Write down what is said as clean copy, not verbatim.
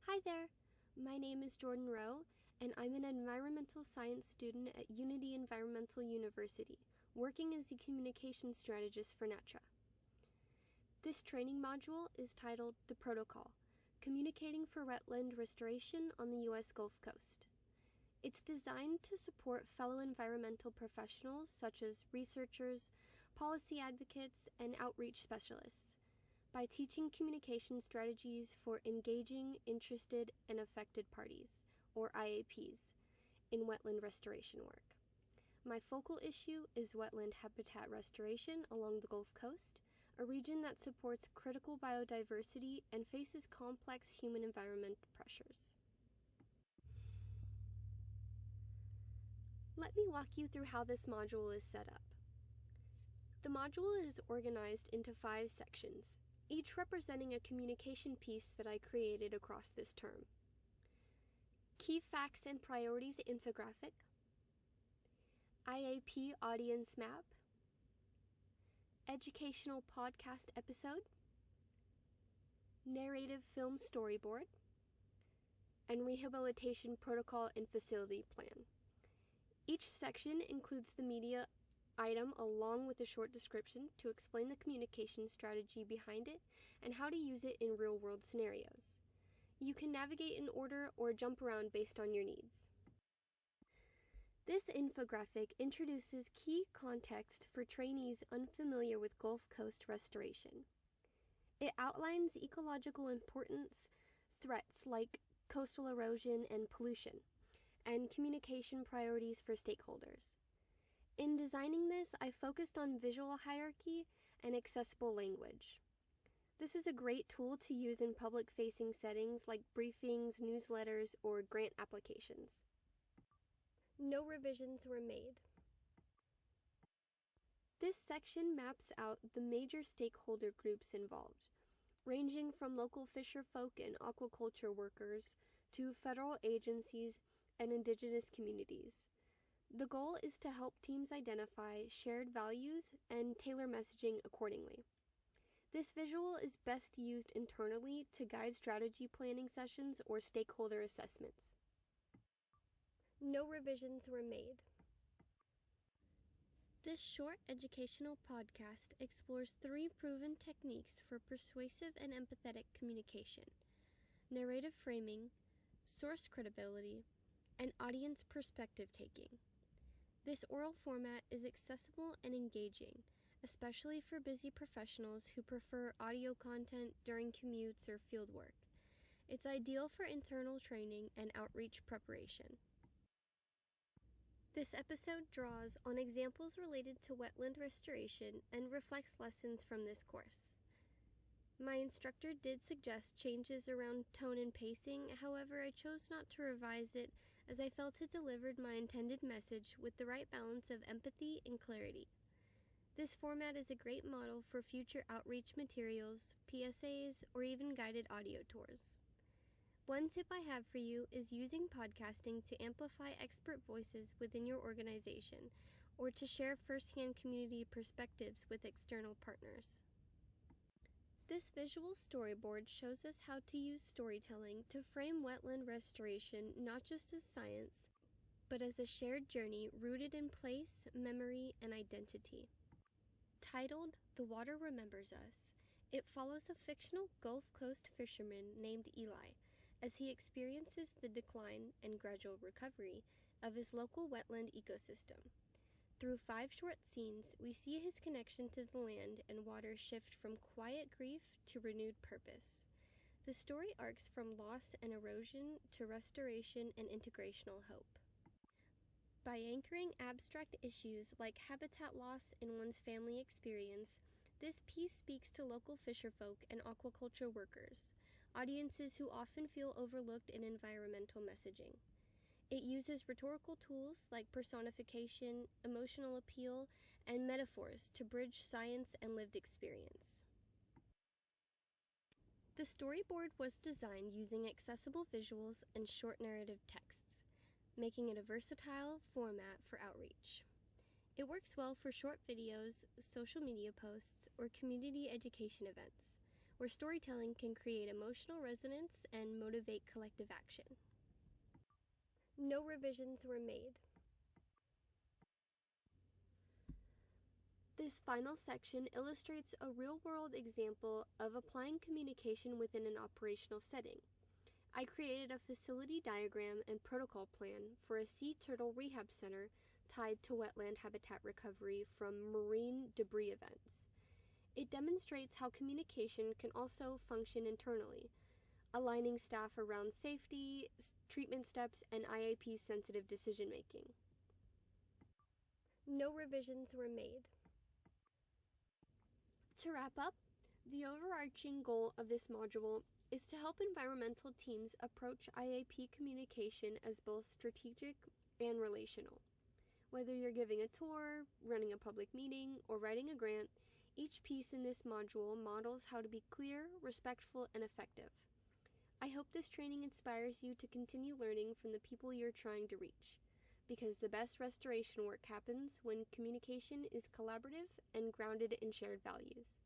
Hi there, my name is Jordan Rowe, and I'm an environmental science student at Unity Environmental University, working as a communication strategist for NATRA. This training module is titled The Protocol, Communicating for Wetland Restoration on the U.S. Gulf Coast. It's designed to support fellow environmental professionals such as researchers, policy advocates, and outreach specialists, by teaching communication strategies for engaging interested and affected parties, or IAPs, in wetland restoration work. My focal issue is wetland habitat restoration along the Gulf Coast, a region that supports critical biodiversity and faces complex human environment pressures. Let me walk you through how this module is set up. The module is organized into 5 sections, each representing a communication piece that I created across this term. Key Facts and Priorities infographic, IAP audience map, educational podcast episode, narrative film storyboard, and rehabilitation protocol and facility plan. Each section includes the media item along with a short description to explain the communication strategy behind it and how to use it in real-world scenarios. You can navigate in order or jump around based on your needs. This infographic introduces key context for trainees unfamiliar with Gulf Coast restoration. It outlines ecological importance, threats like coastal erosion and pollution, and communication priorities for stakeholders. In designing this, I focused on visual hierarchy and accessible language. This is a great tool to use in public-facing settings like briefings, newsletters, or grant applications. No revisions were made. This section maps out the major stakeholder groups involved, ranging from local fisherfolk and aquaculture workers to federal agencies and indigenous communities. The goal is to help teams identify shared values and tailor messaging accordingly. This visual is best used internally to guide strategy planning sessions or stakeholder assessments. No revisions were made. This short educational podcast explores 3 proven techniques for persuasive and empathetic communication: narrative framing, source credibility, and audience perspective taking. This oral format is accessible and engaging, especially for busy professionals who prefer audio content during commutes or fieldwork. It's ideal for internal training and outreach preparation. This episode draws on examples related to wetland restoration and reflects lessons from this course. My instructor did suggest changes around tone and pacing, however, I chose not to revise it as I felt it delivered my intended message with the right balance of empathy and clarity. This format is a great model for future outreach materials, PSAs, or even guided audio tours. One tip I have for you is using podcasting to amplify expert voices within your organization or to share firsthand community perspectives with external partners. This visual storyboard shows us how to use storytelling to frame wetland restoration not just as science, but as a shared journey rooted in place, memory, and identity. Titled The Water Remembers Us, it follows a fictional Gulf Coast fisherman named Eli as he experiences the decline and gradual recovery of his local wetland ecosystem. Through 5 short scenes, we see his connection to the land and water shift from quiet grief to renewed purpose. The story arcs from loss and erosion to restoration and integrational hope. By anchoring abstract issues like habitat loss in one's family experience, this piece speaks to local fisherfolk and aquaculture workers, audiences who often feel overlooked in environmental messaging. It uses rhetorical tools like personification, emotional appeal, and metaphors to bridge science and lived experience. The storyboard was designed using accessible visuals and short narrative texts, making it a versatile format for outreach. It works well for short videos, social media posts, or community education events, where storytelling can create emotional resonance and motivate collective action. No revisions were made. This final section illustrates a real-world example of applying communication within an operational setting. I created a facility diagram and protocol plan for a sea turtle rehab center tied to wetland habitat recovery from marine debris events. It demonstrates how communication can also function internally, aligning staff around safety, treatment steps, and IAP-sensitive decision-making. No revisions were made. To wrap up, the overarching goal of this module is to help environmental teams approach IAP communication as both strategic and relational. Whether you're giving a tour, running a public meeting, or writing a grant, each piece in this module models how to be clear, respectful, and effective. I hope this training inspires you to continue learning from the people you're trying to reach, because the best restoration work happens when communication is collaborative and grounded in shared values.